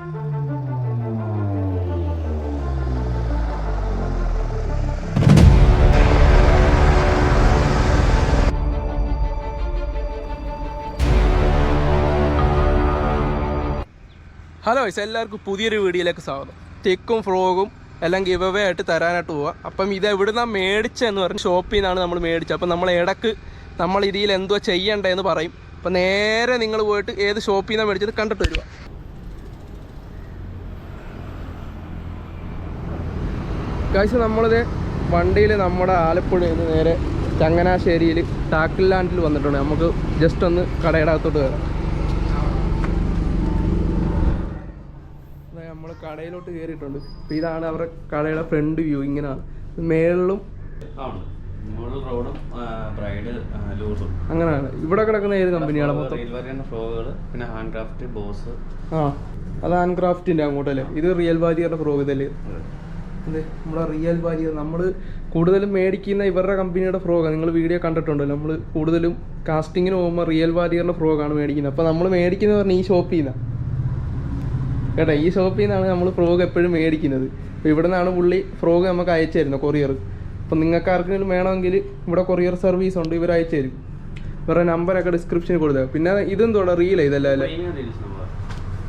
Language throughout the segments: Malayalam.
ഹലോ എല്ലാവർക്കും പുതിയൊരു വീഡിയോയിലേക്ക് സ്വാഗതം. ടെക്കും ഫ്രോഗും എല്ലാം ഗിവ് അവേ ആയിട്ട് തരാനായിട്ട് പോവാം. അപ്പം ഇത് എവിടുന്നാണ് മേടിച്ചതെന്ന് പറഞ്ഞ് ഷോപ്പിൽ നിന്നാണ് നമ്മൾ മേടിച്ചത്. അപ്പം നമ്മൾ ഇടക്ക് നമ്മൾ ഇതിൽ എന്തോ ചെയ്യണ്ടേന്ന് പറയും. അപ്പം നേരെ നിങ്ങൾ പോയിട്ട് ഏത് ഷോപ്പിൽ നിന്നാണ് മേടിച്ചത് കണ്ടിട്ട് വരിക. ഗൈസ്, നമ്മളിത് വണ്ടിയിൽ നമ്മുടെ ആലപ്പുഴയിൽ നിന്ന് നേരെ ചങ്ങനാശ്ശേരിയിൽ ടാക്കിൾ ലാൻഡിൽ വന്നിട്ടുണ്ട്. നമുക്ക് ജസ്റ്റ് ഒന്ന് കടയുടെ അകത്തോട്ട് കയറാം. നമ്മൾ കടയിലോട്ട് കയറിയിട്ടുണ്ട്. അപ്പോൾ ഇതാണ് അവരുടെ കടയുടെ ഫ്രണ്ട് വ്യൂ. ഇങ്ങനെയാണ് മേളിലും അങ്ങനെയാണ്. ഇവിടെ കിടക്കുന്ന ഏത് കമ്പനിയാണ് മൊത്തം? പിന്നെ ഹാൻഡ് ക്രാഫ്റ്റ്, ബോസ്. അത് ഹാൻഡ് ക്രാഫ്റ്റിൻ്റെ അങ്ങോട്ടല്ലേ? ഇത് റിയൽ വാരിയറിൻ്റെ ഫ്രോഗ് ഇതല്ലേ? അതെ, നമ്മുടെ റിയൽ വാരിയർ. നമ്മൾ കൂടുതലും മേടിക്കുന്ന ഇവരുടെ കമ്പനിയുടെ ഫ്രോഗാണ്. നിങ്ങൾ വീഡിയോ കണ്ടിട്ടുണ്ടല്ലോ. നമ്മൾ കൂടുതലും കാസ്റ്റിങ്ങിന് പോകുമ്പോൾ റിയൽ വാരിയറിൻ്റെ ഫ്രോഗാണ് മേടിക്കുന്നത്. അപ്പോൾ നമ്മൾ മേടിക്കുന്നത് പറഞ്ഞാൽ ഈ ഷോപ്പിൽ നിന്നാണ് കേട്ടോ. ഈ ഷോപ്പിൽ നിന്നാണ് നമ്മൾ ഫ്രോഗ് എപ്പോഴും മേടിക്കുന്നത്. അപ്പോൾ ഇവിടെ നിന്നാണ് പുള്ളി ഫ്രോഗ് നമുക്ക് അയച്ചു തരുന്നത്, കൊറിയർ. അപ്പം നിങ്ങൾക്ക് ആർക്കെങ്കിലും വേണമെങ്കിൽ ഇവിടെ കൊറിയർ സർവീസ് ഉണ്ട്, ഇവർ അയച്ചു തരും. ഇവരുടെ നമ്പറൊക്കെ ഡിസ്ക്രിപ്ഷനിൽ കൊടുത്തത്. പിന്നെ ഇതെന്തോടെ റീൽ ഇതല്ലേ അല്ലേ?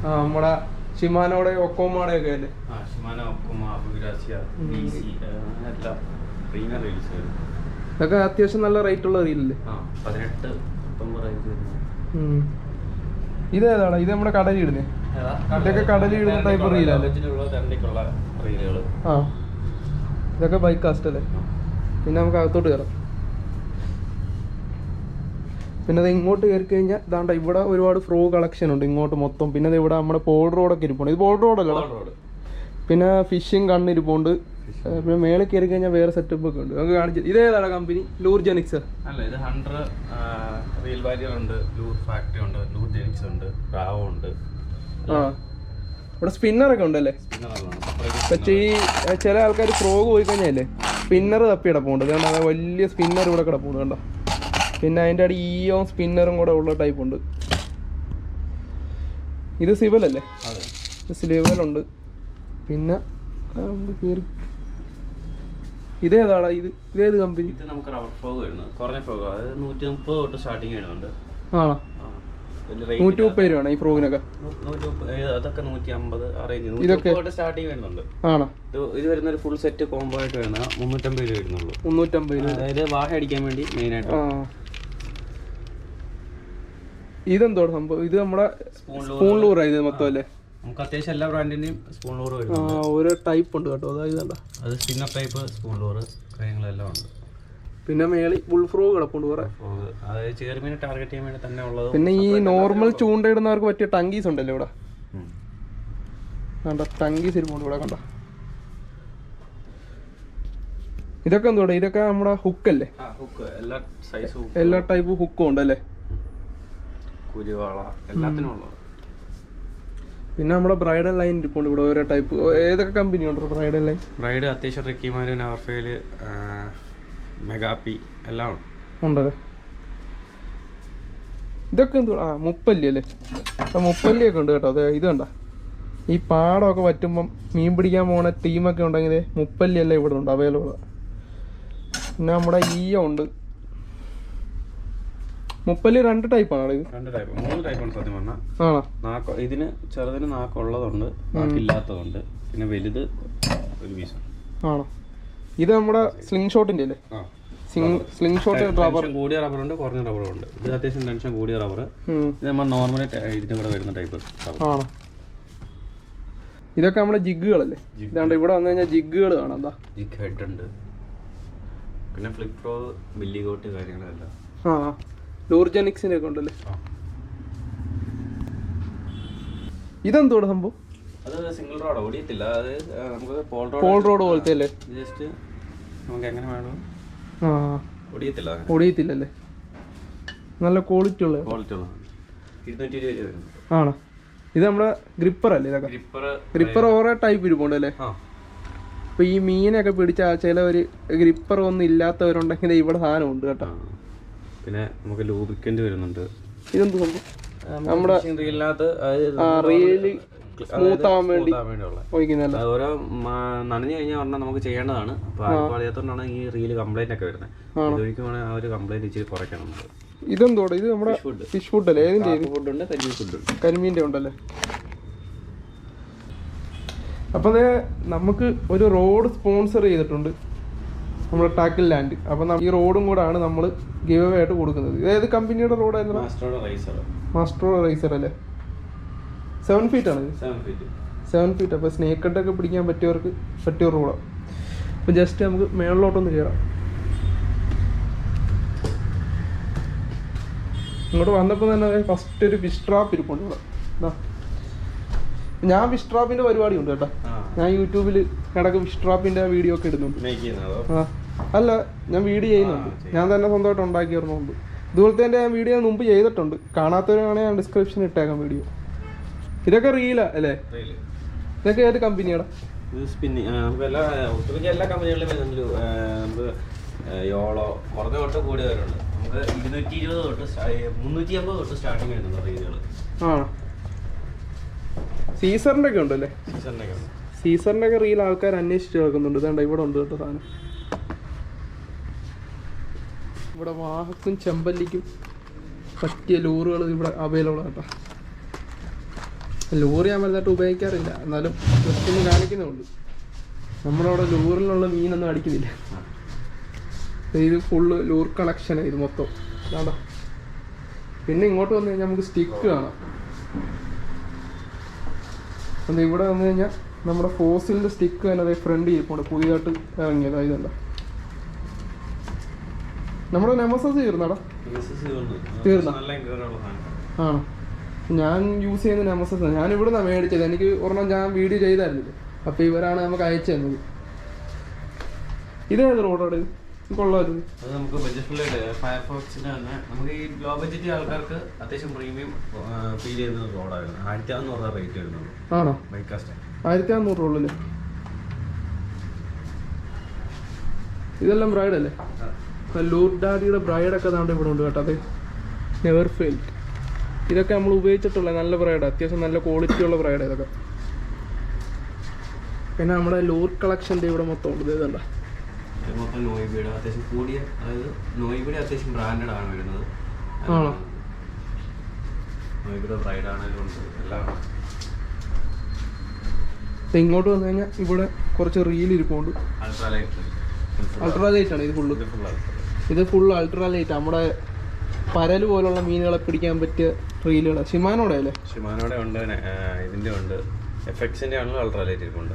നമ്മുടെ ഷിമാനോടെ ഒക്കോമോടെ ഒക്കെ അല്ലേ? ഇതൊക്കെ അത്യാവശ്യം നല്ല റേറ്റ് ഉള്ള റീലല്ലേ? ഇതേതാണ്? ഇത് നമ്മുടെ കടലിടുന്നത്? ഇതൊക്കെ കടലിടുന്ന ടൈപ്പ് റീലല്ലേ? ഇതൊക്കെ ബൈക്ക് കാസ്റ്റ് അല്ലേ? പിന്നെ നമുക്ക് അകത്തോട്ട് കയറാം. പിന്നെ അത് ഇങ്ങോട്ട് കയറി കഴിഞ്ഞാൽ ഇതാണ്ട ഇവിടെ ഒരുപാട് ഫ്രോ കളക്ഷൻ ഉണ്ട് ഇങ്ങോട്ട് മൊത്തം. പിന്നെ അത് ഇവിടെ നമ്മുടെ പോൾ റോഡൊക്കെ ഇരിപ്പുണ്ട്. ഇത് പോൾ റോഡല്ലോ. പിന്നെ ഫിഷിങ് കണ്ണ് ഇരിപ്പുണ്ട്. പിന്നെ മേളിൽ കയറി കഴിഞ്ഞാൽ വേറെ സെറ്റപ്പ് ഒക്കെ ഉണ്ട്. നമുക്ക് കാണിച്ചു. ഇതേതാണ് കമ്പനി? ലൂർജെനിക്സ് അല്ല, ഇത് 100 റിയൽ വാരിയർ ഉണ്ട്, ലൂർ ഫാക്ടറി ഉണ്ട്, ലൂർജെനിക്സ് ഉണ്ട്, ബ്രാവോ ഉണ്ട്. ഇവിടെ സ്പിന്നറൊക്കെ ഉണ്ടല്ലേ? പക്ഷേ ഈ ചില ആൾക്കാർ ഫ്രോഗ് പോയി കഴിഞ്ഞാലേ സ്പിന്നർ തപ്പി കിടപ്പുണ്ട്. കാരണം അത് വലിയ സ്പിന്നർ ഇവിടെ കിടപ്പുണ്ട് കണ്ടോ. പിന്നെ അതിൻ്റെ അടി ഈയോ സ്പിന്നറും കൂടെ ഉള്ള ടൈപ്പ് ഉണ്ട്. ഇത് സിവലല്ലേ? ഇത് സിവലുണ്ട്. പിന്നെ ഇതേതാടാ? ഇതേത് കമ്പനി? ഇത് നമുക്ക് റബ്ബർ ഫ്രോഗ് വരുന്നത്, കുറഞ്ഞ ഫ്രോഗ്. അതായത് 130 തൊട്ട് സ്റ്റാർട്ടിങ് വരുന്നുണ്ട്. 130 രൂപയാണ് ഈ ഫ്രോഗിനൊക്കെ? അതൊക്കെ 150 അറേഞ്ച്. ഇതൊക്കെ സ്റ്റാർട്ടിങ് വരുന്നുണ്ട്. ആണോ? ഇത് വരുന്ന ഒരു ഫുൾ സെറ്റ് കോംബോ ആയിട്ട് വരുന്ന 350 രൂപ വരുന്നുള്ളൂ. 350 രൂപ. അതായത് വാഹ അടിക്കാൻ വേണ്ടി മെയിൻ ആയിട്ട്. ഇതെന്തോ സംഭവം? ഇത് നമ്മുടെ സ്പൂൺ ലൂർ ഇത് മൊത്തം അല്ലേ? നമുക്ക് അത്യാവശ്യം എല്ലാ ബ്രാൻഡിന്റെയും സ്പൂൺ ലൂർ വരും. ഓരോ ടൈപ്പ് ഉണ്ട് കേട്ടോ. അതായത് അത് സ്പിന്നർ ടൈപ്പ് സ്പൂൺ ലൂർ കാര്യങ്ങളെല്ലാം ഉണ്ട്. പിന്നെ മേളി ബുൾ ഫ്രോഗ് കിടപ്പുണ്ട് കുറെ. അതായത് ചെറുമീനെ ടാർഗറ്റ് ചെയ്യാൻ വേണ്ടി തന്നെ ഉള്ളത്. പിന്നെ ഈ നോർമൽ ചൂണ്ടയിടുന്നവർക്ക് പറ്റിയ ടങ്കീസ് ഉണ്ടല്ലോ ഇവിടെ. കണ്ട ടങ്കീസ് ഇരുമുണ്ട് ഇവിടെ കണ്ട. ഇതൊക്കെ എന്തോടെ? ഇതൊക്കെ നമ്മുടെ ഹുക്കല്ലേ? എല്ലാ ടൈപ്പ് ഹുക്കും ഉണ്ടല്ലേ? കുരുവാള എല്ലാത്തിനും ഉള്ളത്. പിന്നെ നമ്മുടെ ബ്രൈഡൽ ലൈൻ ഇരിപ്പുണ്ട് ഇവിടെ. ഓരോ ടൈപ്പ്. ഏതൊക്കെ കമ്പനി ഉണ്ട് ബ്രൈഡൽ ലൈൻ? ബ്രൈഡ് അത്യാവശ്യം റിക്കിമാര്, നവർഫേല്, മെഗാപ്പി എല്ലാം ഉണ്ടല്ലേ? ഇതൊക്കെ എന്തോ? മുപ്പല്ലി അല്ലേ? മുപ്പല്ലിയൊക്കെ ഉണ്ട് കേട്ടോ. അതെ, ഇത് കണ്ട ഈ പാടമൊക്കെ പറ്റുമ്പം മീൻ പിടിക്കാൻ പോണ ടീമൊക്കെ ഉണ്ടെങ്കിൽ മുപ്പല്ലി അല്ലേ ഇവിടെ ഉണ്ട് അവൈലബിൾ. പിന്നെ നമ്മുടെ ഈയോ ഉണ്ട്. മുപ്പല്ലി 2 ടൈപ്പാണ്. ഇത് 2 ടൈപ്പ് 3 ടൈപ്പാണ് സത്യം പറഞ്ഞാൽ. ഇതിന് ചെറുതിന് നാക്കുള്ളതുണ്ട്, നാക്കില്ലാത്തതുണ്ട്. പിന്നെ വലുത് ഒരു പീസ് ആണോ? ഇത് നമ്മുടെ സ്ലിംഗ് ഷോട്ടിന്റെ അല്ലേ? Sling shot rubber. കൂടിയ റബ്ബറുണ്ട്, കുറഞ്ഞ റബ്ബറുണ്ട്. ഇത് അത്യാവശ്യം ടെൻഷൻ കൂടിയ റബ്ബർ. ഇത് നമ്മൾ നോർമലി ഇതിന്റെ കൂടെ വരുന്ന ടൈപ്പ് ആണോ? ഇതൊക്കെ നമ്മുടെ ജിഗുകളല്ലേ? ഇതാണ്ട് ഇവിടെ വന്നു കഴിഞ്ഞാൽ ജിഗുകൾ കാണാം. എന്താ ജിഗ് ഹെഡ് ഉണ്ട്. പിന്നെ ഫ്ലിപ്പ് പ്രോ, ബില്ലി കോട്ട് കാര്യങ്ങളെല്ലാം. ലൂർജെനിക്സിന്റെ ഒക്കെ ഉണ്ടല്ലേ? ഇതെന്തോടെ സംഭവം? അത് സിംഗിൾ റോഡ് ഓടിയത്തില്ല. അത് നമുക്ക് പോൾ റോഡ് പോലത്തെ അല്ലേ? ജസ്റ്റ് നമുക്ക് എങ്ങനെ വേണം ഓടിയത്തില്ലല്ലേ? നല്ല ക്വാളിറ്റി ഉള്ള 220 രൂപ വരുന്നു. ആണോ? ഇത് നമ്മുടെ ഗ്രിപ്പർ അല്ലേ? ഇതൊക്കെ ഗ്രിപ്പർ ഓരോ ടൈപ്പ് ഇരിപ്പുണ്ട് അല്ലേ? അപ്പൊ ഈ മീനൊക്കെ പിടിച്ച ചിലവര് ഗ്രിപ്പർ ഒന്നും ഇല്ലാത്തവരുണ്ടെങ്കിൽ ഇവിടെ സാധനം ഉണ്ട് കേട്ടോ. പിന്നെ നമുക്ക് ലൂബ്രിക്കന്റ് വരുന്നുണ്ട്. ഇതെന്ത് സംഭവം? നമ്മുടെ റീലിനകത്ത് സ്മൂത്ത് ആവാൻ വേണ്ടി വേണ്ടിയുള്ള ഒഴിക്കുന്നതല്ല. ഓരോ നനഞ്ഞു കഴിഞ്ഞാൽ പറഞ്ഞാൽ നമുക്ക് ചെയ്യേണ്ടതാണ്. അപ്പൊ അറിയാത്തോണ്ടാണ് ഈ റീല് കംപ്ലൈന്റ് ഒക്കെ വരുന്നത്. ഇതൊഴിക്കുവാണെങ്കിൽ ആ ഒരു കംപ്ലൈന്റ് ഇച്ചിരി കുറയ്ക്കണം നമുക്ക്. ഇതെന്തോടെ? ഇത് നമ്മുടെ ഫിഷ് ഫുഡ് അല്ലേ? ഏതിന്റെ? ഫുഡ് ഉണ്ട്, കരിമീൻ ഫുഡ് ഉണ്ട്. കരിമീൻ്റെ ഉണ്ടല്ലേ. അപ്പോൾ നമുക്ക് ഒരു റോഡ് സ്പോൺസർ ചെയ്തിട്ടുണ്ട് നമ്മുടെ ടാക്കിൾ ലാൻഡ്. അപ്പം ഈ റോഡും കൂടാണ് നമ്മൾ ഗിവ് അവേ ആയിട്ട് കൊടുക്കുന്നത്. ഇത് ഏത് കമ്പനിയുടെ റോഡായിരുന്നു? മാസ്റ്റർ റൈസർ അല്ലേ? 7 feet ആണ്. 7 feet. അപ്പോൾ സ്നേക്ക് കട്ടൊക്കെ പിടിക്കാൻ പറ്റിയവർക്ക് പറ്റിയ റോഡാണ്. അപ്പം ജസ്റ്റ് നമുക്ക് മേളിലോട്ടൊന്ന് കയറാം. ഇങ്ങോട്ട് വന്നപ്പോൾ തന്നെ ഫസ്റ്റ് ഒരു ഫിഷ് ട്രാപ്പ് ഇരിപ്പുണ്ട് ഇവിടെ. ഞാൻ ഫിഷ് ട്രാപ്പിന്റെ പരിപാടി ഉണ്ട് കേട്ടോ. ഞാൻ യൂട്യൂബിൽ ഇടയ്ക്ക് ഫിഷ് ട്രാപ്പിന്റെ വീഡിയോ ഒക്കെ ഇടുന്നുണ്ട്. അല്ല, ഞാൻ വീഡിയോ ചെയ്യുന്നുണ്ട്. ഞാൻ തന്നെ സ്വന്തമായിട്ട് ഉണ്ടാക്കിയിരുന്നുണ്ട്. ഇതുപോലത്തെ ഞാൻ വീഡിയോ മുമ്പ് ചെയ്തിട്ടുണ്ട്. കാണാത്തവരാണെങ്കിൽ ഞാൻ ഡിസ്ക്രിപ്ഷനിൽ ഇട്ടേക്കാം വീഡിയോ. ഇതൊക്കെ റീലാ അല്ലേ? ഇതൊക്കെ ഏത് കമ്പനിയാടാ? എല്ലാ കമ്പനികളിലും നമുക്ക് യോളോ കുറഞ്ഞ തൊട്ട് കൂടി വരുന്നുണ്ട്. നമുക്ക് 220 തൊട്ട് 350 തൊട്ട് സ്റ്റാർട്ടിങ് വരുന്നുണ്ട് റീലുകൾ. സീസറിന്റെ ഒക്കെ ഉണ്ടല്ലേ? സീസറിന്റെ ഒക്കെ റീൽ ആൾക്കാർ അന്വേഷിച്ച് കേൾക്കുന്നുണ്ട്. ഇതാണ്ട് ഇവിടെ ഉണ്ട് കേട്ടോ സാധനം. ഇവിടെ വാഹക്കും ചെമ്പല്ലിക്കും പറ്റിയ ലൂറുകൾ ഇവിടെ അവൈലബിൾ ആണ് കേട്ടോ. ലോറി ഞാൻ വലുതായിട്ട് ഉപയോഗിക്കാറില്ല, എന്നാലും ജസ്റ്റ് ഒന്ന് കാണിക്കുന്നുണ്ട്. നമ്മളവിടെ ലൂറിലുള്ള മീനൊന്നും അടിക്കുന്നില്ല. ഇത് ഫുള്ള് ലൂർ കളക്ഷനാണ് ഇത് മൊത്തം. അതാ. പിന്നെ ഇങ്ങോട്ട് വന്നു കഴിഞ്ഞാൽ നമുക്ക് സ്റ്റിക്ക് കാണാം. അത് ഇവിടെ വന്നു കഴിഞ്ഞാൽ നമ്മുടെ ഫോസിലിൻ്റെ സ്റ്റിക്ക് തന്നെ അതേ ഫ്രണ്ട് ഇരിപ്പുണ്ട്, പുതിയതായിട്ട് ഇറങ്ങിയത്. ഇതല്ല നമ്മുടെ നെമസസ് തീർന്നാടാ? തീർന്ന ആ, ഞാൻ യൂസ് ചെയ്യുന്ന നെമസസ് ഞാൻ ഇവിടെ നിന്നാണ് മേടിച്ചത്. എനിക്ക് ഒരെണ്ണം ഞാൻ വീഡിയോ ചെയ്തായിരുന്നില്ല, അപ്പോൾ ഇവരാണ് നമുക്ക് അയച്ചു തന്നത്. ഇതേത് റോഡാണ്? കൊള്ളാമായിരുന്നു. അത് നമുക്ക് ബഡ്ജറ്റ് ഫയർഫോക്സിന്റെ തന്നെ നമുക്ക് ഈ ലോ ബഡ്ജറ്റ് ആൾക്കാർക്ക് അത്യാവശ്യം പ്രീമിയം ഫീൽ ചെയ്യുന്ന റോഡായിരുന്നു. 1500 റേറ്റ് വരുന്നുള്ളൂ. ആണോ? ബൈക്ക് കാസ്റ്റ് 1500 ഉള്ളല്ലേ? ഇതെല്ലാം ബ്രൈഡ് അല്ലേ? ലൂർ ഡാഡിയുടെ ബ്രൈഡൊക്കെ താണ്ട് ഇവിടെ ഉണ്ട് കേട്ടോ. അതെ, നെവർ ഫെയിൽഡ്. ഇതൊക്കെ നമ്മൾ ഉപയോഗിച്ചിട്ടുള്ള നല്ല ബ്രൈഡാണ്, അത്യാവശ്യം നല്ല ക്വാളിറ്റി ഉള്ള ബ്രൈഡ് ഇതൊക്കെ. പിന്നെ നമ്മുടെ ലൂർ കളക്ഷൻ്റെ ഇവിടെ മൊത്തം ഉണ്ട്. ഇതല്ല മൊത്തം നോയിബിയുടെ അത്യാവശ്യം കൂടിയ, അതായത് നോയിബിയുടെ അത്യാവശ്യം ബ്രാൻഡഡ് ആണ് വരുന്നത്. നോയിബിയുടെ ബ്രൈഡ് ആണെങ്കിലും എല്ലാം. ഇങ്ങോട്ട് വന്നു കഴിഞ്ഞാൽ ഇവിടെ കുറച്ച് റീൽ ഇരിപ്പുണ്ട്. അൾട്രാ ലൈറ്റ് ആണ് ഇത് ഫുള്ള്. ഇത് ഫുൾ അൾട്രാ ലൈറ്റ്. നമ്മുടെ പരല് പോലുള്ള മീനുകളെ പിടിക്കാൻ പറ്റിയ റീലുകളാണ്. ഷിമാനോടെ അല്ലേ? ഷിമാനോടെ ഉണ്ട്, ഇതിന്റെ ഉണ്ട്, എഫക്സിന്റെ ആണെങ്കിലും അൾട്രാ ലൈറ്റ് ഇരിപ്പുണ്ട്,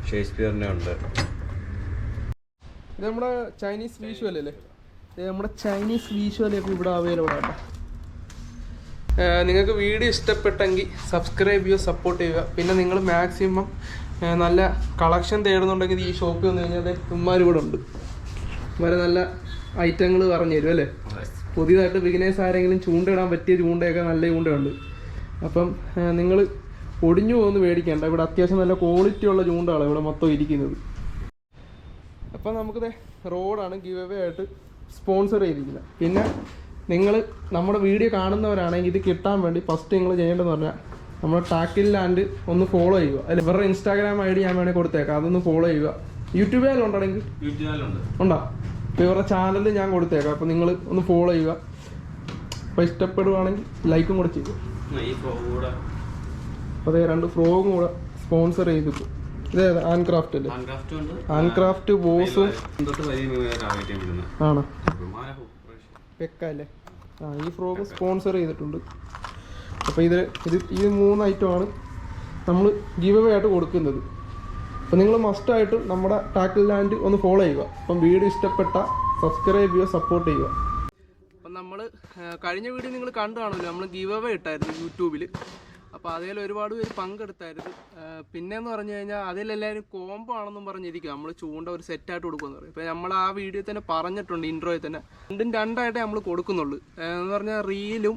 ഷേക്സ്പിയറിന്റെ ഉണ്ട്. ഇത് നമ്മുടെ ചൈനീസ് വിഷ്വൽ അല്ലേ? നമ്മുടെ ചൈനീസ് വിഷ്വലൊക്കെ ഇവിടെ അവൈലബിൾ ആണ്. നിങ്ങൾക്ക് വീഡിയോ ഇഷ്ടപ്പെട്ടെങ്കിൽ സബ്സ്ക്രൈബ് ചെയ്യുക, സപ്പോർട്ട് ചെയ്യുക. പിന്നെ നിങ്ങൾ മാക്സിമം നല്ല കളക്ഷൻ തേടുന്നുണ്ടെങ്കിൽ ഈ ഷോപ്പിൽ വന്നു കഴിഞ്ഞാൽ ഇവന്മാർ ഇവിടെ ഉണ്ട്. ഇവരെ നല്ല ഐറ്റങ്ങൾ പറഞ്ഞു തരും അല്ലേ? പുതിയതായിട്ട് ബിഗിനേഴ്സ് ആരെങ്കിലും ചൂണ്ടയിടാൻ പറ്റിയ ചൂണ്ടയൊക്കെ നല്ല ചൂണ്ടയുണ്ട്. അപ്പം നിങ്ങൾ ഒടിഞ്ഞു പോകുന്ന മേടിക്കേണ്ട. ഇവിടെ അത്യാവശ്യം നല്ല ക്വാളിറ്റി ഉള്ള ചൂണ്ടകളാണ് ഇവിടെ മൊത്തം ഇരിക്കുന്നത്. അപ്പം നമുക്കിത് റോഡാണ് ഗിവ് അവേ ആയിട്ട് സ്പോൺസർ ചെയ്തിരിക്കുന്നത്. പിന്നെ നിങ്ങൾ നമ്മുടെ വീഡിയോ കാണുന്നവരാണെങ്കിൽ ഇത് കിട്ടാൻ വേണ്ടി ഫസ്റ്റ് നിങ്ങൾ ചെയ്യേണ്ടതെന്ന് പറഞ്ഞാൽ നമ്മുടെ ടാക്കിൾ ലാൻഡ് ഒന്ന് ഫോളോ ചെയ്യുക. അല്ല, ഇവരുടെ ഇൻസ്റ്റാഗ്രാം ID ഞാൻ വേണമെങ്കിൽ കൊടുത്തേക്കാം, അതൊന്ന് ഫോളോ ചെയ്യുക. യൂട്യൂബ് ചാനൽ ഉണ്ടെങ്കിൽ ഉണ്ടോ? അപ്പോൾ ഇവരുടെ ചാനൽ ഞാൻ കൊടുത്തേക്കാം, അപ്പോൾ നിങ്ങൾ ഒന്ന് ഫോളോ ചെയ്യുക. അപ്പോൾ ഇഷ്ടപ്പെടുവാണെങ്കിൽ ലൈക്കും കൂടെ ചെയ്യുക. അപ്പോൾ അതേ 2 ഫ്രോഗും കൂടെ സ്പോൺസർ ചെയ്തിട്ട്. ഇതേ ആൻക്രാഫ്റ്റ് അല്ലേ? ആൻക്രാഫ്റ്റ് ബോസും ആണോ? പെക്കല്ലേ? ഈ ഫ്രോഗ് സ്പോൺസർ ചെയ്തിട്ടുണ്ട്. അപ്പോൾ ഈ 3 ഐറ്റമാണ് നമ്മൾ ഗിവ് അവേ ആയിട്ട് കൊടുക്കുന്നത്. അപ്പോൾ നിങ്ങൾ മസ്റ്റായിട്ട് നമ്മുടെ ടാക്കിൾ ലാൻഡ് ഒന്ന് ഫോളോ ചെയ്യുക. അപ്പം വീഡിയോ ഇഷ്ടപ്പെട്ട സബ്സ്ക്രൈബ് ചെയ്യുക, സപ്പോർട്ട് ചെയ്യുക. അപ്പം നമ്മൾ കഴിഞ്ഞ വീഡിയോ നിങ്ങൾ കണ്ടു കാണുമല്ലോ, നമ്മൾ ഗിവ് അവേ ഇട്ടായിരുന്നു യൂട്യൂബിൽ. അപ്പോൾ അതിൽ ഒരുപാട് പേര് പങ്കെടുത്തായിരുന്നു. പിന്നെയെന്ന് പറഞ്ഞു കഴിഞ്ഞാൽ അതിലെല്ലാവരും കോംബോ ആണെന്നും പറഞ്ഞിരിക്കുക. നമ്മൾ ചൂണ്ട ഒരു സെറ്റായിട്ട് കൊടുക്കുമെന്ന് പറയും. ഇപ്പോൾ നമ്മൾ ആ വീഡിയോ തന്നെ പറഞ്ഞിട്ടുണ്ട്, ഇൻട്രോയിൽ തന്നെ. 2 നമ്മൾ കൊടുക്കുന്നുള്ളൂ. എന്ന് പറഞ്ഞാൽ റീലും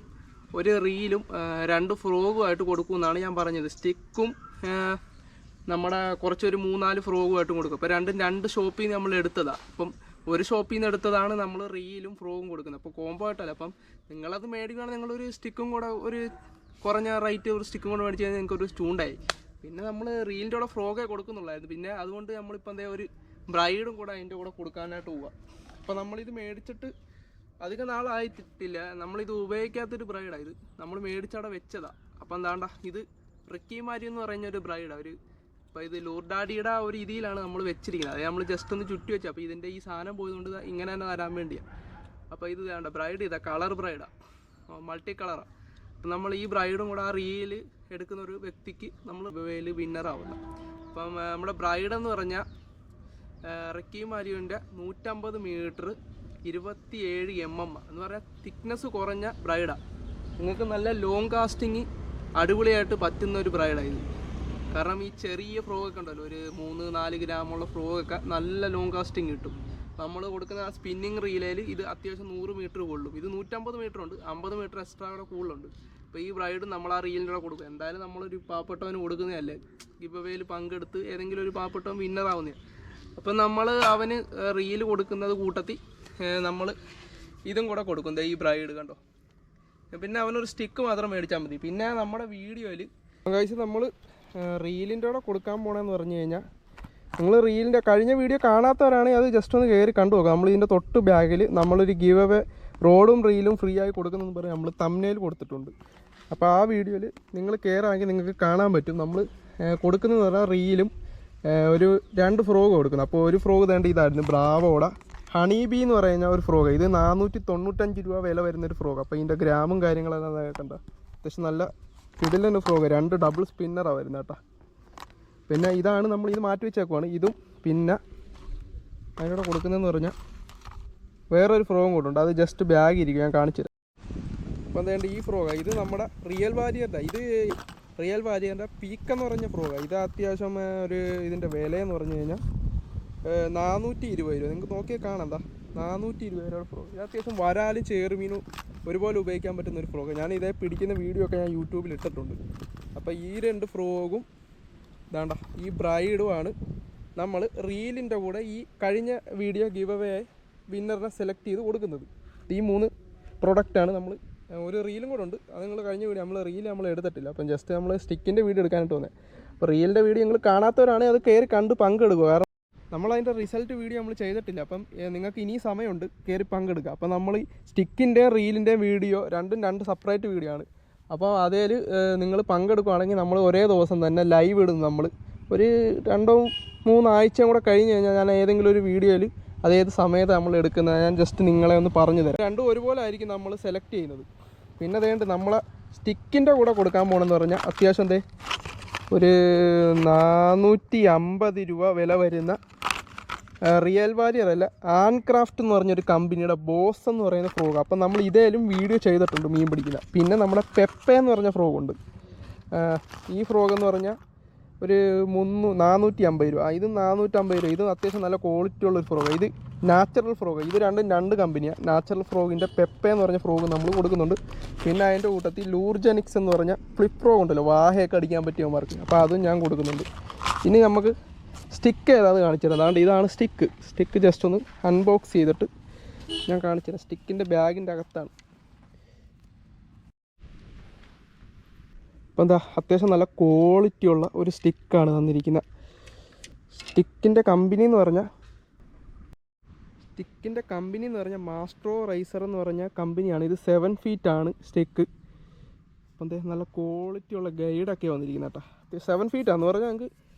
2 ഫ്രോഗുമായിട്ട് കൊടുക്കുമെന്നാണ് ഞാൻ പറഞ്ഞത്. സ്റ്റിക്കും നമ്മുടെ കുറച്ചൊരു 3-4 ഫ്രോഗുമായിട്ട് കൊടുക്കും. അപ്പോൾ 2 ഷോപ്പിൽ നിന്ന് നമ്മൾ എടുത്തതാണ്. അപ്പം ഒരു ഷോപ്പിൽ നിന്ന് എടുത്തതാണ് നമ്മൾ റീലും ഫ്രോഗും കൊടുക്കുന്നത്. അപ്പോൾ കോംബോ ആയിട്ടല്ല. അപ്പം നിങ്ങളത് മേടിക്കുകയാണെങ്കിൽ നിങ്ങളൊരു സ്റ്റിക്കും കൂടെ ഒരു കുറഞ്ഞ റേറ്റ് ഒരു സ്റ്റിക്കും കൊണ്ട് മേടിച്ച് കഴിഞ്ഞാൽ എനിക്കൊരു സ്റ്റൂണ്ടായി. പിന്നെ നമ്മൾ റീലിൻ്റെ കൂടെ ഫ്രോഗേ കൊടുക്കുന്നുള്ളായിരുന്നു. പിന്നെ അതുകൊണ്ട് നമ്മളിപ്പോൾ എന്താ ഒരു ബ്രൈഡും കൂടെ അതിൻ്റെ കൂടെ കൊടുക്കാനായിട്ട് പോവുക. അപ്പോൾ നമ്മളിത് മേടിച്ചിട്ട് അധികം നാളായിട്ടില്ല, നമ്മളിത് ഉപയോഗിക്കാത്തൊരു ബ്രൈഡാണ്. ഇത് നമ്മൾ മേടിച്ചവിടെ വെച്ചതാണ്. അപ്പം എന്താണ്ട ഇത് റിക്കി മാരി എന്ന് പറയുന്ന ഒരു ബ്രൈഡാണ്. ഒരു അപ്പോൾ ഇത് ലൂർഡാഡിയുടെ ആ ഒരു രീതിയിലാണ് നമ്മൾ വെച്ചിരിക്കുന്നത്. അത് നമ്മൾ ജസ്റ്റ് ഒന്ന് ചുറ്റി വെച്ചു. അപ്പോൾ ഇതിൻ്റെ ഈ സാധനം പോയതുകൊണ്ട് ഇങ്ങനെ തന്നെ തരാൻ വേണ്ടിയാണ്. അപ്പോൾ ഇത് വേണ്ട ബ്രൈഡ് ഇതാ കളർ ബ്രൈഡാണ്, മൾട്ടി കളറാണ്. അപ്പം നമ്മൾ ഈ ബ്രൈഡും കൂടെ ആ റീല് എടുക്കുന്ന ഒരു വ്യക്തിക്ക് നമ്മൾ വേല് വിന്നറാവുന്നത്. അപ്പം നമ്മുടെ ബ്രൈഡെന്ന് പറഞ്ഞാൽ റിക്കി മാരിയോൻ്റെ 150 മീറ്റർ 27 mm എന്ന് പറഞ്ഞാൽ തിക്നെസ് കുറഞ്ഞ ബ്രൈഡാണ്. നിങ്ങൾക്ക് നല്ല ലോങ് കാസ്റ്റിങ് അടിപൊളിയായിട്ട് പറ്റുന്ന ഒരു ബ്രൈഡാണ് ഇത്. കാരണം ഈ ചെറിയ ഫ്രോഗൊക്കെ ഉണ്ടല്ലോ, ഒരു 3-4 ഗ്രാമുള്ള ഫ്രോഗൊക്കെ നല്ല ലോങ് കാസ്റ്റിങ് കിട്ടും. നമ്മൾ കൊടുക്കുന്ന ആ സ്പിന്നിങ് റീലയിൽ ഇത് അത്യാവശ്യം 100 മീറ്റർ കൊള്ളും. ഇത് 150 മീറ്റർ ഉണ്ട്, 50 മീറ്റർ എക്സ്ട്രാ കൂടെ കൂടുതലുണ്ട്. അപ്പോൾ ഈ ബ്രൈഡ് നമ്മൾ ആ റീലിൻ്റെ കൂടെ കൊടുക്കും. എന്തായാലും നമ്മളൊരു പാവപ്പെട്ടവന് കൊടുക്കുന്നതല്ലേ, ഗിവ് അവേയിൽ പങ്കെടുത്ത് ഏതെങ്കിലും ഒരു പാവപ്പെട്ടവൻ വിന്നറാവുന്നതാണ്. അപ്പം നമ്മൾ അവന് റീല് കൊടുക്കുന്നത് കൂട്ടത്തിൽ നമ്മൾ ഇതും കൂടെ കൊടുക്കും. ഈ ബ്രൈഡ് കണ്ടോ. പിന്നെ അവനൊരു സ്റ്റിക്ക് മാത്രം മേടിച്ചാൽ മതി. പിന്നെ നമ്മുടെ വീഡിയോയിൽ കഴിച്ച് നമ്മൾ റീലിൻ്റെ കൂടെ കൊടുക്കാൻ പോകണമെന്ന് പറഞ്ഞു കഴിഞ്ഞാൽ, നിങ്ങൾ റീലിൻ്റെ കഴിഞ്ഞ വീഡിയോ കാണാത്തവരാണെങ്കിൽ അത് ജസ്റ്റ് ഒന്ന് കയറി കണ്ടു നോക്കാം. നമ്മളിതിൻ്റെ തൊട്ട് ബാഗിൽ നമ്മളൊരു ഗിവ് അവേ റോഡും റീലും ഫ്രീ ആയി കൊടുക്കുന്നതെന്ന് പറഞ്ഞ് നമ്മൾ തംബ്നെയിൽ കൊടുത്തിട്ടുണ്ട്. അപ്പോൾ ആ വീഡിയോയിൽ നിങ്ങൾ കയറാമെങ്കിൽ നിങ്ങൾക്ക് കാണാൻ പറ്റും. നമ്മൾ കൊടുക്കുന്നതെന്ന് പറഞ്ഞാൽ റീലും ഒരു 2 ഫ്രോഗ് കൊടുക്കുന്നു. അപ്പോൾ ഒരു ഫ്രോഗ് തേണ്ട ഇതായിരുന്നു ബ്രാവോടെ ഹണി ബീ എന്ന് പറയുന്ന ഒരു ഫ്രോഗ്. ഇത് 495 രൂപ വില വരുന്നൊരു ഫ്രോഗ്. അപ്പോൾ ഇതിൻ്റെ ഗ്രാമും കാര്യങ്ങളെല്ലാം കണ്ട അത്യാവശ്യം നല്ല കിടിലൊരു ഫ്രോഗ്. 2 ഡബിൾ സ്പിന്നറാണ് വരുന്നത് കേട്ടോ. പിന്നെ ഇതാണ് നമ്മൾ ഇത് മാറ്റി വെച്ചേക്കുവാണ്. ഇതും പിന്നെ അതിനോട് കൊടുക്കുന്നതെന്ന് പറഞ്ഞാൽ വേറൊരു ഫ്രോഗും കൂട്ടുണ്ട്. അത് ജസ്റ്റ് ബാഗ് ഇരിക്കും, ഞാൻ കാണിച്ചു തരാം. അപ്പോൾ എന്താ ഈ ഫ്രോഗാണ്. ഇത് നമ്മുടെ റിയൽ വാരിയറിൻ്റെ, ഇത് റിയൽ വാരിയറിൻ്റെ പീക്ക് എന്ന് പറഞ്ഞ ഫ്രോഗാണ്. ഇത് അത്യാവശ്യം ഒരു ഇതിൻ്റെ വിലയെന്ന് പറഞ്ഞു കഴിഞ്ഞാൽ 420 രൂപ. നിങ്ങൾക്ക് നോക്കിയാൽ കാണാം, എന്താ 420 രൂപയുടെ ഫ്രോഗ്. ഇത് അത്യാവശ്യം വരാലും ചേറുമീനും ഒരുപോലെ ഉപയോഗിക്കാൻ പറ്റുന്ന ഒരു ഫ്രോഗ്. ഞാൻ ഇതേ പിടിക്കുന്ന വീഡിയോ ഒക്കെ ഞാൻ യൂട്യൂബിൽ ഇട്ടിട്ടുണ്ട്. അപ്പോൾ ഈ 2 ഫ്രോഗും ഇതാണ്ട ഈ ബ്രൈഡുമാണ് നമ്മൾ റീലിൻ്റെ കൂടെ ഈ കഴിഞ്ഞ വീഡിയോ ഗിവ് അവേ വിന്നറിനെ സെലക്ട് ചെയ്ത് കൊടുക്കുന്നത്. ഈ 3 പ്രൊഡക്റ്റാണ് നമ്മൾ. ഒരു റീലും കൂടെ ഉണ്ട്, അത് നിങ്ങൾ കഴിഞ്ഞ വീഡിയോ നമ്മൾ റീൽ നമ്മൾ എടുത്തിട്ടില്ല. അപ്പം ജസ്റ്റ് നമ്മൾ സ്റ്റിക്കിൻ്റെ വീഡിയോ എടുക്കാനായിട്ട് വന്നത്. അപ്പോൾ റീലിൻ്റെ വീഡിയോ നിങ്ങൾ കാണാത്തവരാണെങ്കിൽ അത് കയറി കണ്ട് പങ്കെടുക്കുക. കാരണം നമ്മളതിൻ്റെ റിസൾട്ട് വീഡിയോ നമ്മൾ ചെയ്തിട്ടില്ല. അപ്പം നിങ്ങൾക്ക് ഇനി സമയമുണ്ട്, കയറി പങ്കെടുക്കുക. അപ്പോൾ നമ്മൾ സ്റ്റിക്കിൻ്റെയും റീലിൻ്റെയും വീഡിയോ രണ്ടും 2 സെപ്പറേറ്റ് വീഡിയോ ആണ്. അപ്പോൾ അതിൽ നിങ്ങൾ പങ്കെടുക്കുകയാണെങ്കിൽ നമ്മൾ ഒരേ ദിവസം തന്നെ ലൈവ് ഇടും. നമ്മൾ ഒരു 2-3 ആഴ്ചയും കൂടെ കഴിഞ്ഞ് കഴിഞ്ഞാൽ ഞാൻ ഏതെങ്കിലും ഒരു വീഡിയോയിൽ അതേത് സമയത്ത് നമ്മൾ എടുക്കുന്നത് ഞാൻ ജസ്റ്റ് നിങ്ങളെ ഒന്ന് പറഞ്ഞു തരാം. രണ്ടും ഒരുപോലെ ആയിരിക്കും നമ്മൾ സെലക്ട് ചെയ്യുന്നത്. പിന്നെ അതേണ്ട് നമ്മളെ സ്റ്റിക്കിൻ്റെ കൂടെ കൊടുക്കാൻ പോകണമെന്ന് പറഞ്ഞാൽ അത്യാവശ്യം ഒരു 450 രൂപ വില വരുന്ന റിയൽ വാരിയർ അല്ല ആൻക്രാഫ്റ്റ് എന്ന് പറഞ്ഞൊരു കമ്പനിയുടെ ബോസ് എന്ന് പറയുന്ന ഫ്രോഗ്. അപ്പം നമ്മൾ ഇതേലും വീഡിയോ ചെയ്തിട്ടുണ്ട് മീൻ പിടിക്കില്ല. പിന്നെ നമ്മുടെ പെപ്പ എന്ന് പറഞ്ഞ ഫ്രോഗുണ്ട്. ഈ ഫ്രോഗ് എന്ന് പറഞ്ഞാൽ ഒരു 450 രൂപ. ഇത് 450 രൂപ. ഇത് അത്യാവശ്യം നല്ല ക്വാളിറ്റി ഉള്ളൊരു ഫ്രോഗ്. ഇത് നാച്ചുറൽ ഫ്രോഗ്. ഇത് രണ്ടും 2 കമ്പനിയാണ്. നാച്ചുറൽ ഫ്രോഗിൻ്റെ പെപ്പ എന്ന് പറഞ്ഞ ഫ്രോഗ് നമ്മൾ കൊടുക്കുന്നുണ്ട്. പിന്നെ അതിൻ്റെ കൂട്ടത്തിൽ ലൂർജനിക്സ് എന്ന് പറഞ്ഞ ഫ്ലിപ്പ് ഫ്രോഗ് ഉണ്ടല്ലോ, വാഹയൊക്കെ അടിക്കാൻ പറ്റിയവന്മാർക്ക്. അപ്പോൾ അതും ഞാൻ കൊടുക്കുന്നുണ്ട്. ഇനി നമുക്ക് സ്റ്റിക്ക് ഏതാണെന്ന് കാണിച്ചു തരാം. അതുകൊണ്ട് ഇതാണ് സ്റ്റിക്ക് ജസ്റ്റ് ഒന്ന് അൺബോക്സ് ചെയ്തിട്ട് ഞാൻ കാണിച്ചു തരാം. സ്റ്റിക്കിൻ്റെ ബാഗിൻ്റെ അകത്താണ്. അപ്പോൾ എന്താ അത്യാവശ്യം നല്ല ക്വാളിറ്റി ഉള്ള ഒരു സ്റ്റിക്കാണ് തന്നിരിക്കുന്നത്. സ്റ്റിക്കിൻ്റെ കമ്പനി എന്ന് പറഞ്ഞാൽ മാസ്ട്രോ റൈസർ എന്ന് പറഞ്ഞ കമ്പനിയാണ്. ഇത് 7 feet ആണ് സ്റ്റിക്ക്. അപ്പം എന്താ നല്ല ക്വാളിറ്റി ഉള്ള ഗൈഡൊക്കെ വന്നിരിക്കുന്നത് കേട്ടോ. 7 feet ആണെന്ന് പറഞ്ഞാൽ നമുക്ക്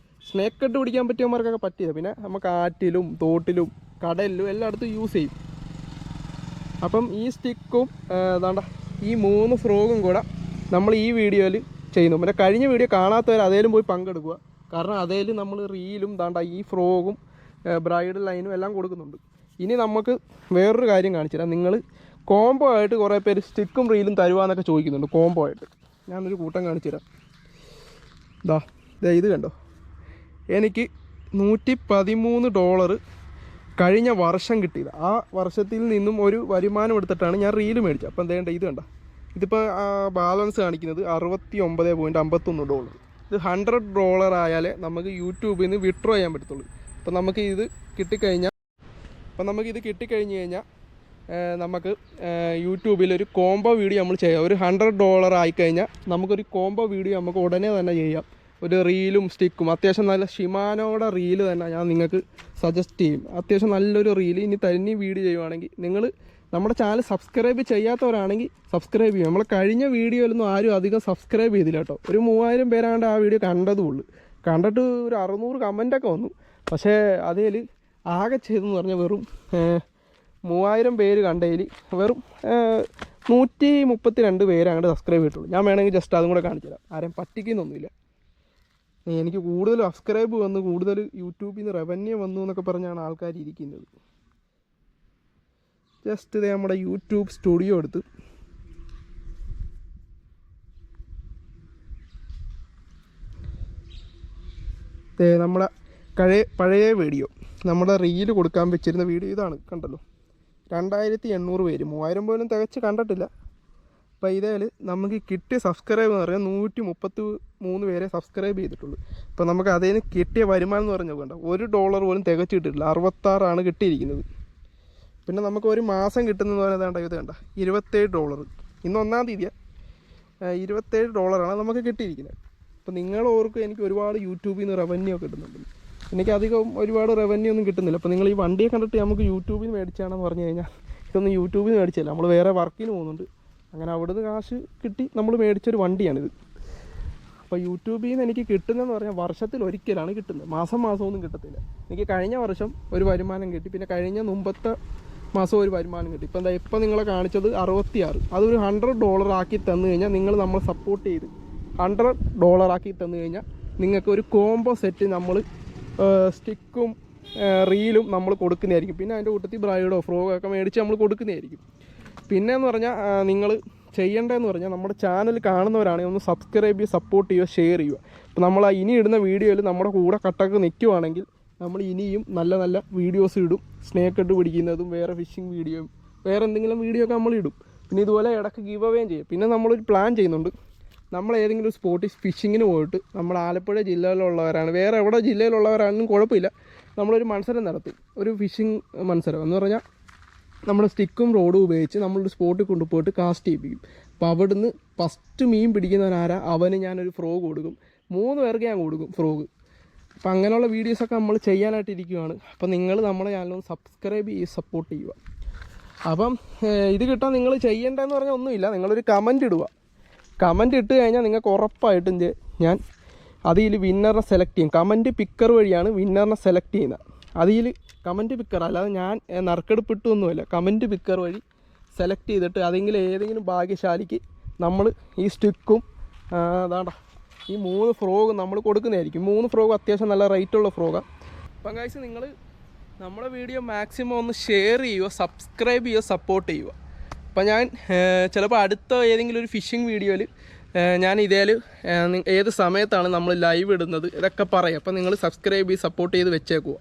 സ്നേക്ക് കട്ട് പിടിക്കാൻ പറ്റിയവന്മാർക്കൊക്കെ പറ്റിയത്. പിന്നെ നമുക്ക് ആറ്റിലും തോട്ടിലും കടലിലും എല്ലായിടത്തും യൂസ് ചെയ്യും. അപ്പം ഈ സ്റ്റിക്കും അതാണ്ട ഈ 3 ഫ്രോഗും കൂടെ നമ്മൾ ഈ വീഡിയോയിൽ ചെയ്യുന്നു. പിന്നെ കഴിഞ്ഞ വീഡിയോ കാണാത്തവർ അതേലും പോയി പങ്കെടുക്കുക. കാരണം അതേലും നമ്മൾ റീലും ദാണ്ട ഈ ഫ്രോഗും ബ്രൈഡൽ ലൈനും എല്ലാം കൊടുക്കുന്നുണ്ട്. ഇനി നമുക്ക് വേറൊരു കാര്യം കാണിച്ചു തരാം. നിങ്ങൾ കോംബോ ആയിട്ട് കുറേ പേര് സ്റ്റിക്കും റീലും തരുവാന്നൊക്കെ ചോദിക്കുന്നുണ്ട്. കോംബോ ആയിട്ട് ഞാനൊരു കൂട്ടം കാണിച്ചു തരാം. ഇത് കണ്ടോ, എനിക്ക് $113 കഴിഞ്ഞ വർഷം കിട്ടിയത്. ആ വർഷത്തിൽ നിന്നും ഒരു വരുമാനം എടുത്തിട്ടാണ് ഞാൻ റീല് മേടിച്ചത്. അപ്പം എന്തേണ്ട ഇത് കണ്ട, ഇതിപ്പോൾ ബാലൻസ് കാണിക്കുന്നത് $69.51. ഇത് $100 ആയാലേ നമുക്ക് യൂട്യൂബിൽ നിന്ന് വിഡ്രോ ചെയ്യാൻ പറ്റത്തുള്ളൂ. അപ്പോൾ നമുക്കിത് കിട്ടിക്കഴിഞ്ഞാൽ നമുക്ക് യൂട്യൂബിൽ ഒരു കോംബോ വീഡിയോ നമ്മൾ ചെയ്യാം. ഒരു $100 ആയിക്കഴിഞ്ഞാൽ നമുക്കൊരു കോംബോ വീഡിയോ നമുക്ക് ഉടനെ തന്നെ ചെയ്യാം. ഒരു റീലും സ്റ്റിക്കും അത്യാവശ്യം നല്ല ഷിമാനോയുടെ റീല് തന്നെ ഞാൻ നിങ്ങൾക്ക് സജസ്റ്റ് ചെയ്യും. അത്യാവശ്യം നല്ലൊരു റീല് ഇനി തന്നെ വീഡിയോ ചെയ്യുവാണെങ്കിൽ നിങ്ങൾ നമ്മുടെ ചാനൽ സബ്സ്ക്രൈബ് ചെയ്യാത്തവരാണെങ്കിൽ സബ്സ്ക്രൈബ് ചെയ്യും. നമ്മൾ കഴിഞ്ഞ വീഡിയോയിലൊന്നും ആരും അധികം സബ്സ്ക്രൈബ് ചെയ്തില്ല കേട്ടോ. ഒരു 3000 പേരാണ്ട് ആ വീഡിയോ കണ്ടതുള്ളൂ. കണ്ടിട്ട് ഒരു 600 കമൻറ്റൊക്കെ വന്നു. പക്ഷേ അതിൽ ആകെ ചെയ്തെന്ന് പറഞ്ഞാൽ വെറും 3000 പേര് കണ്ടതിൽ വെറും 132 പേര് അങ്ങോട്ട് സബ്സ്ക്രൈബ് ചെയ്തിട്ടുള്ളൂ. ഞാൻ വേണമെങ്കിൽ ജസ്റ്റ് അതും കൂടെ കാണിച്ചു തരാം. ആരെയും പറ്റിക്കുന്നൊന്നുമില്ല. എനിക്ക് കൂടുതൽ സബ്സ്ക്രൈബ് വന്നു, കൂടുതൽ യൂട്യൂബിൽ നിന്ന് റവന്യൂ വന്നു എന്നൊക്കെ പറഞ്ഞാണ് ആൾക്കാർ ഇരിക്കുന്നത്. ജസ്റ്റ് ഇത് നമ്മുടെ യൂട്യൂബ് സ്റ്റുഡിയോ എടുത്ത് നമ്മളെ പഴയ വീഡിയോ നമ്മുടെ റീല് കൊടുക്കാൻ വെച്ചിരുന്ന വീഡിയോ ഇതാണ്. കണ്ടല്ലോ, 2800 പേര്, 3000 പോലും തികച്ച് കണ്ടിട്ടില്ല. അപ്പോൾ ഇതിൽ നമുക്ക് കിട്ടിയ സബ്സ്ക്രൈബ് എന്ന് പറഞ്ഞാൽ 133 പേരെ സബ്സ്ക്രൈബ് ചെയ്തിട്ടുള്ളൂ. അപ്പോൾ നമുക്ക് അതിൽ നിന്ന് കിട്ടിയ വരുമാനം എന്ന് പറഞ്ഞാൽ വേണ്ട $1 പോലും തികച്ചിട്ടില്ല. 66 കിട്ടിയിരിക്കുന്നത്. പിന്നെ നമുക്ക് ഒരു മാസം കിട്ടുന്നതെന്ന് പറയുന്നത് ഇത് കണ്ട $27. ഇന്ന് 1-ാം തീയതിയാണ്. $27 നമുക്ക് കിട്ടിയിരിക്കുന്നത്. അപ്പോൾ നിങ്ങൾ ഓർക്കും എനിക്ക് ഒരുപാട് യൂട്യൂബിൽ നിന്ന് റവന്യൂ കിട്ടുന്നുണ്ട്. എനിക്ക് അധികം ഒരുപാട് റവന്യൂ ഒന്നും കിട്ടുന്നില്ല. അപ്പോൾ നിങ്ങൾ ഈ വണ്ടിയെ കണ്ടിട്ട് നമുക്ക് യൂട്യൂബിൽ നിന്ന് മേടിച്ചാണെന്ന് പറഞ്ഞു കഴിഞ്ഞാൽ ഇതൊന്നും യൂട്യൂബിൽ നിന്ന് മേടിച്ചില്ല. നമ്മൾ വേറെ വർക്കിന് പോകുന്നുണ്ട്. അങ്ങനെ അവിടുന്ന് കാശ് കിട്ടി നമ്മൾ മേടിച്ചൊരു വണ്ടിയാണിത്. അപ്പോൾ യൂട്യൂബിൽ നിന്ന് എനിക്ക് കിട്ടുന്നതെന്ന് പറഞ്ഞാൽ വർഷത്തിൽ ഒരിക്കലാണ് കിട്ടുന്നത്. മാസമൊന്നും കിട്ടത്തില്ല. എനിക്ക് കഴിഞ്ഞ വർഷം ഒരു വരുമാനം കിട്ടി. പിന്നെ കഴിഞ്ഞ മുമ്പത്തെ മാസം ഒരു വരുമാനം കിട്ടി. ഇപ്പം നിങ്ങളെ കാണിച്ചത് 66. അതൊരു $100 ആക്കി തന്നു കഴിഞ്ഞാൽ നിങ്ങൾ നമ്മളെ സപ്പോർട്ട് ചെയ്ത് $100 ആക്കി തന്നു കഴിഞ്ഞാൽ നിങ്ങൾക്ക് ഒരു കോംബോ സെറ്റ് നമ്മൾ സ്റ്റിക്കും റീലും നമ്മൾ കൊടുക്കുന്നതായിരിക്കും. പിന്നെ അതിൻ്റെ കൂട്ടത്തിൽ ബ്രൈഡോ ഫ്രോഗൊക്കെ മേടിച്ച് നമ്മൾ കൊടുക്കുന്നതായിരിക്കും. പിന്നെ എന്ന് പറഞ്ഞാൽ നിങ്ങൾ ചെയ്യേണ്ടതെന്ന് പറഞ്ഞാൽ നമ്മുടെ ചാനൽ കാണുന്നവരാണെങ്കിൽ ഒന്ന് സബ്സ്ക്രൈബ് ചെയ്യുക, സപ്പോർട്ട് ചെയ്യുക, ഷെയർ ചെയ്യുക. അപ്പോൾ നമ്മൾ ഇനി ഇടുന്ന വീഡിയോയിൽ നമ്മുടെ കൂടെ കട്ടക്ക് നിൽക്കുവാണെങ്കിൽ നമ്മൾ ഇനിയും നല്ല നല്ല വീഡിയോസ് ഇടും. സ്നേക്ക് ഇട്ട് പിടിക്കുന്നതും വേറെ ഫിഷിംഗ് വീഡിയോയും വേറെ എന്തെങ്കിലും വീഡിയോ ഒക്കെ നമ്മൾ ഇടും. പിന്നെ ഇതുപോലെ ഇടയ്ക്ക് ഗിവ് അവേയും ചെയ്യും. പിന്നെ നമ്മളൊരു പ്ലാൻ ചെയ്യുന്നുണ്ട്. നമ്മൾ ഏതെങ്കിലും ഒരു സ്പോട്ടിൽ ഫിഷിങ്ങിന് പോയിട്ട് നമ്മൾ ആലപ്പുഴ ജില്ലയിലുള്ളവരാണ്, വേറെ എവിടെ ജില്ലയിലുള്ളവരാണെന്നും കുഴപ്പമില്ല, നമ്മളൊരു മത്സരം നടത്തി. ഒരു ഫിഷിംഗ് മത്സരം എന്ന് പറഞ്ഞാൽ നമ്മൾ സ്റ്റിക്കും റോഡും ഉപയോഗിച്ച് നമ്മളൊരു സ്പോട്ടിൽ കൊണ്ടുപോയിട്ട് കാസ്റ്റ് ചെയ്യിപ്പിക്കും. അപ്പോൾ അവിടുന്ന് ഫസ്റ്റ് മീൻ പിടിക്കുന്നവനാരാ അവന് ഞാനൊരു ഫ്രോഗ് കൊടുക്കും. 3 പേർക്ക് ഞാൻ കൊടുക്കും ഫ്രോഗ്. അപ്പോൾ അങ്ങനെയുള്ള വീഡിയോസൊക്കെ നമ്മൾ ചെയ്യാനായിട്ടിരിക്കുകയാണ്. അപ്പോൾ നിങ്ങൾ നമ്മുടെ ചാനലൊന്ന് സബ്സ്ക്രൈബ് ചെയ്ത് സപ്പോർട്ട് ചെയ്യുക. അപ്പം ഇത് കിട്ടാൻ നിങ്ങൾ ചെയ്യേണ്ടതെന്ന് പറഞ്ഞാൽ ഒന്നുമില്ല. നിങ്ങളൊരു കമൻറ്റ് ഇടുക. കമൻറ്റ് ഇട്ട് കഴിഞ്ഞാൽ നിങ്ങൾക്ക് ഉറപ്പായിട്ടും ഞാൻ അതിൽ വിന്നറിനെ സെലക്ട് ചെയ്യും. കമൻറ്റ് പിക്കർ വഴിയാണ് വിന്നറിനെ സെലക്ട് ചെയ്യുന്നത്. അതിൽ കമൻറ്റ് പിക്കർ അല്ലാതെ ഞാൻ നറുക്കെടുപ്പിട്ടൊന്നുമില്ല. കമൻറ്റ് പിക്കർ വഴി സെലക്ട് ചെയ്തിട്ട് ഏതെങ്കിലും ഭാഗ്യശാലിക്ക് നമ്മൾ ഈ സ്റ്റിക്കും അതാണ്ട ഈ 3 ഫ്രോഗ് നമ്മൾ കൊടുക്കുന്നതായിരിക്കും. 3 ഫ്രോഗ് അത്യാവശ്യം നല്ല റേറ്റുള്ള ഫ്രോഗാണ്. അപ്പം ഗൈസ് നിങ്ങൾ നമ്മുടെ വീഡിയോ മാക്സിമം ഒന്ന് ഷെയർ ചെയ്യുക, സബ്സ്ക്രൈബ് ചെയ്യുക, സപ്പോർട്ട് ചെയ്യുക. അപ്പം ഞാൻ ചിലപ്പോൾ അടുത്ത ഏതെങ്കിലും ഒരു ഫിഷിംഗ് വീഡിയോയിൽ ഞാൻ ഏത് സമയത്താണ് നമ്മൾ ലൈവ് ഇടുന്നത് ഇതൊക്കെ പറയാം. അപ്പം നിങ്ങൾ സബ്സ്ക്രൈബ് ചെയ്ത് സപ്പോർട്ട് ചെയ്ത് വെച്ചേക്കുക.